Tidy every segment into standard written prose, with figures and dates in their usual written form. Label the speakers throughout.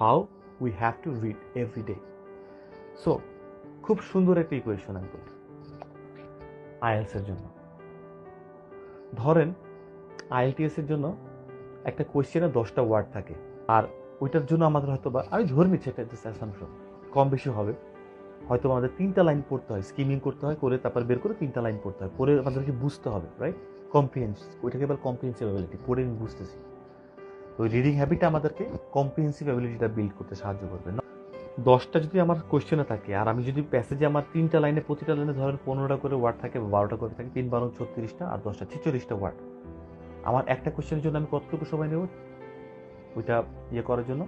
Speaker 1: How we have to read every day. So খুব সুন্দর একটা ইকুয়েশন একদম আইএলটিএস এর জন্য। ধরেন আইএলটিএস এর জন্য একটা কোয়েশ্চেনে 10টা ওয়ার্ড থাকে, আর ওইটার জন্য আমাদের হয়তো বা আমি ধরে নিচ্ছি একটা অ্যাসাম্পশন কম বেশি হবে, হয়তো আমাদের 3টা লাইন পড়তে হয়, স্কিমিং করতে হয়, করে তারপর বের করে 3টা লাইন পড়তে হয়, পরে আমাদেরকে বুঝতে হবে, রাইট? কম্প্রিহেন্স, ওইটাকে বলে কম্প্রিহেন্সিভ অ্যাবিলিটি, পড়ে আমি বুঝতেছি। তো ওই রিডিং হ্যাবিট আমাদেরকে কম্প্রিহেন্সিভ অ্যাবিলিটিটা বিল্ড করতে সাহায্য করবে। 10টা যদি আমার কোয়েশ্চেনে থাকে, আর আমি যদি প্যাসেজে আমার 3টা লাইনে, প্রতিটা লাইনে ধরেন 15টা করে ওয়ার্ড থাকে বা 12টা করে থাকে, 3 12 36টা, আর 10টা 46টা ওয়ার্ড। আমার একটা কোয়েশ্চেনের জন্য আমি কতটুকু সময় নেব ওইটা করার জন্য,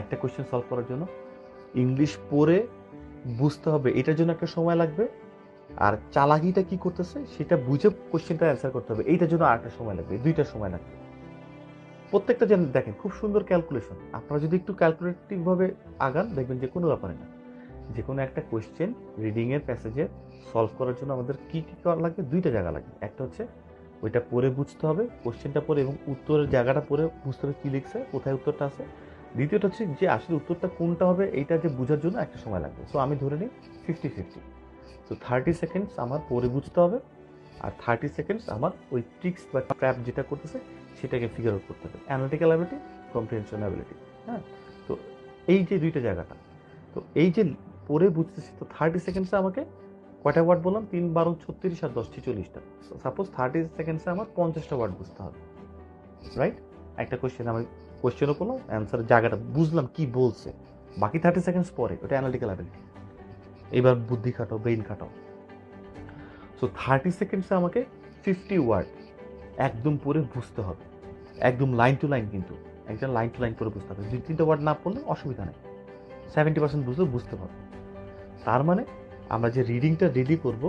Speaker 1: একটা কোয়েশ্চেন সলভ করার জন্য? ইংলিশ পড়ে বুঝতে হবে, এটার জন্য একটা সময় লাগবে, আর চালাকিটা কি করতেছে সেটা বুঝে কোয়েশ্চেনটা অ্যান্সার করতে হবে, এইটার জন্য আরেকটা সময় লাগবে, 2টা সময় লাগবে। প্রত্যেকটা যেন দেখেন খুব সুন্দর ক্যালকুলেশন। আপনারা যদি একটু ক্যালকুলেটিভ ভাবে আগান, দেখবেন যে কোনো ব্যাপারে না, যে কোনো একটা কোয়েশ্চেন রিডিং এর প্যাসেজে সলভ করার জন্য আমাদের কি কি করা লাগবে? 2টা জায়গা লাগবে। একটা হচ্ছে ওইটা পড়ে বুঝতে হবে, কোয়েশ্চেনটা পড়ে, এবং উত্তরের জায়গাটা পড়ে বুঝতে হবে কি লিখছে, কোথায় উত্তরটা আছে। দ্বিতীয়টা হচ্ছে যে আসলে উত্তরটা কোনটা হবে এইটা যে বোঝার জন্য একটা সময় লাগবে। সো আমি ধরে নিই 50-50। সো 30 সেকেন্ডস আমার পড়ে বুঝতে হবে, আর 30 সেকেন্ডস আমার ওই ট্রিক্স বা ট্র্যাপ যেটা করতেছে সেটাকে ফিগার আউট করতে হবে। Analytical ability, comprehension ability. হ্যাঁ, তো এই যে 2টা জায়গাটা, তো এই যে পড়ে বুঝতেছি, তো 30 সেকেন্ডসে আমাকে কয়টা ওয়ার্ড বললাম? 3 12 36 আর 10 46টা। সাপোজ 30 সেকেন্ডসে আমার 50টা ওয়ার্ড বুঝতে হবে, রাইট? একটা কোয়েশ্চেন আমি কোয়েশ্চেনও করলাম, অ্যান্সারের জায়গাটা বুঝলাম কি বলছে, বাকি 30 সেকেন্ডস পরে, ওটা অ্যানালিটিক্যাল অ্যাবিলিটি। এবার বুদ্ধি খাটাও, ব্রেইন খাটাও। সো 30 সেকেন্ডসে আমাকে 50 ওয়ার্ড একদম পড়ে বুঝতে হবে, একদম লাইন টু লাইন, কিন্তু একটা লাইন টু লাইন পড়ে বুঝতে হবে। 2-3টা ওয়ার্ড না পড়লে অসুবিধা নেই, 70% বুঝলেও বুঝতে পারবো। তার মানে আমরা যে রিডিংটা রেডি করব,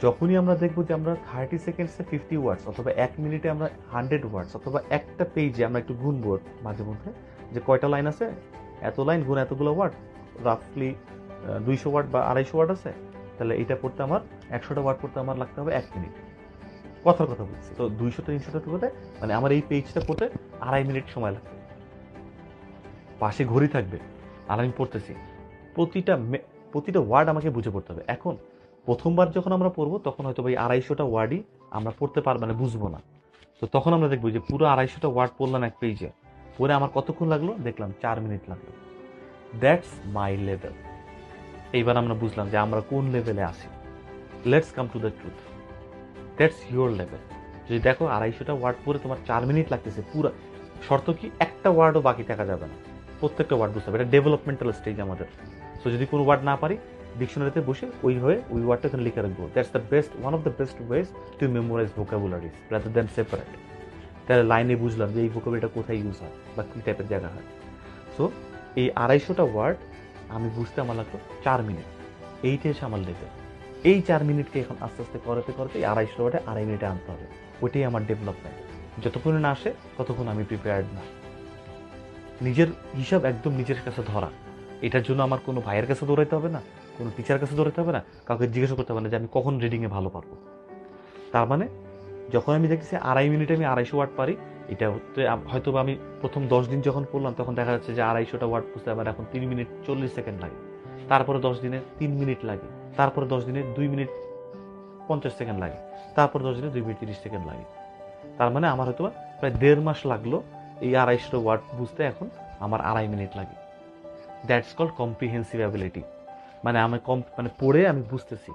Speaker 1: যখনই আমরা দেখবো যে আমরা 30 সেকেন্ডসে 50 ওয়ার্ডস, অথবা 1 মিনিটে আমরা 100 ওয়ার্ডস, অথবা একটা পেজে আমরা একটু গুনবো মাঝে মধ্যে যে কয়টা লাইন আছে, এত লাইন গুণ এতগুলো ওয়ার্ড, রাফলি 200 ওয়ার্ড বা 250 ওয়ার্ড আছে, তাহলে এটা পড়তে আমার 100টা ওয়ার্ড পড়তে আমার লাগতে হবে 1 মিনিট। কথার কথা বলছি, তো 200-300টা টুকুতে মানে আমার এই পেজটা পড়তে 2.5 মিনিট সময় লাগবে। পাশে ঘড়ি থাকবে আর আমি পড়তেছি, প্রতিটা ওয়ার্ড আমাকে বুঝে পড়তে হবে। এখন প্রথমবার যখন আমরা পড়বো তখন হয়তো ভাই 250টা ওয়ার্ডই আমরা পড়তে পারবো, মানে বুঝবো না। তো তখন আমরা দেখবো যে পুরো 250টা ওয়ার্ড পড়লাম এক পেজে, পড়ে আমার কতক্ষণ লাগলো? দেখলাম 4 মিনিট লাগলো। That's my level. এইবার আমরা বুঝলাম যে আমরা কোন লেভেলে আছি। Let's come to the truth, that's your level. যদি দেখো 250টা ওয়ার্ড পড়ে তোমার 4 মিনিট লাগতেছে পুরো, শর্ত কি? একটা ওয়ার্ডও বাকি থাকা যাবে না, প্রত্যেকটা ওয়ার্ড বুঝতে হবে। এটা ডেভেলপমেন্টাল স্টেজ আমাদের। সো যদি কোনো ওয়ার্ড না পারি, ডিকশনারিতে বসে ওই ওয়ার্ডটা এখানে লিখে রাখবো। That's the best, one of the best ways to memorise vocabularies rather than separate. তাহলে লাইনে বুঝলাম যে এই ভোকাবুলারিটা কোথায় ইউজ হয় বা কী টাইপের জায়গা হয়। সো এই 250টা ওয়ার্ড আমি বুঝতে আমার লাগতো 4 মিনিট। এইটা হচ্ছে আমার লেভেল। এই 4 মিনিটকে এখন আস্তে আস্তে করতে করতে 250 ওয়ার্ডে 2.5 মিনিটে আনতে হবে। ওইটাই আমার ডেভেলপমেন্ট। যতক্ষণ না আসে ততক্ষণ আমি প্রিপেয়ার্ড না। নিজের হিসাব একদম নিজের কাছে ধরা, এটার জন্য আমার কোনো ভাইয়ের কাছে দৌড়াইতে হবে না, কোনো টিচার কাছে দৌড়াইতে হবে না, কাউকে জিজ্ঞাসা করতে হবে না যে আমি কখন রিডিংয়ে ভালো পারবো। তার মানে যখন আমি দেখছি 2.5 মিনিটে আমি 250 ওয়ার্ড পারি, এটা হয়তো আমি প্রথম 10 দিন যখন পড়লাম তখন দেখা যাচ্ছে যে 250টা ওয়ার্ড বুঝতে আমার এখন 3 মিনিট 40 সেকেন্ড লাগে। তারপরে 10 দিনে 3 মিনিট লাগে, তারপরে 10 দিনে 2 মিনিট 50 সেকেন্ড লাগে, তারপর 10 দিনে 2 মিনিট 30 সেকেন্ড লাগে। তার মানে আমার হয়তো প্রায় 1.5 মাস লাগলো এই 250 ওয়ার্ড বুঝতে, এখন আমার 2.5 মিনিট লাগে। That's called comprehensive ability. মানে আমি মানে পড়ে আমি বুঝতেছি,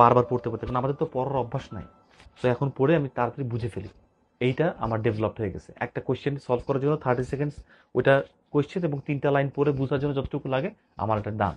Speaker 1: বারবার পড়তে পড়তে, কারণ আমাদের তো পড়ার অভ্যাস নাই। সো এখন পড়ে আমি তাড়াতাড়ি বুঝে ফেলি, এইটা আমার ডেভেলপড হয়ে গেছে। একটা কোয়েশ্চেন সলভ করার জন্য 30 সেকেন্ডস ওইটা কোয়েশ্চেন এবং 3টা লাইন পড়ে বোঝার জন্য যতটুকু লাগে, আমার এটা ডান।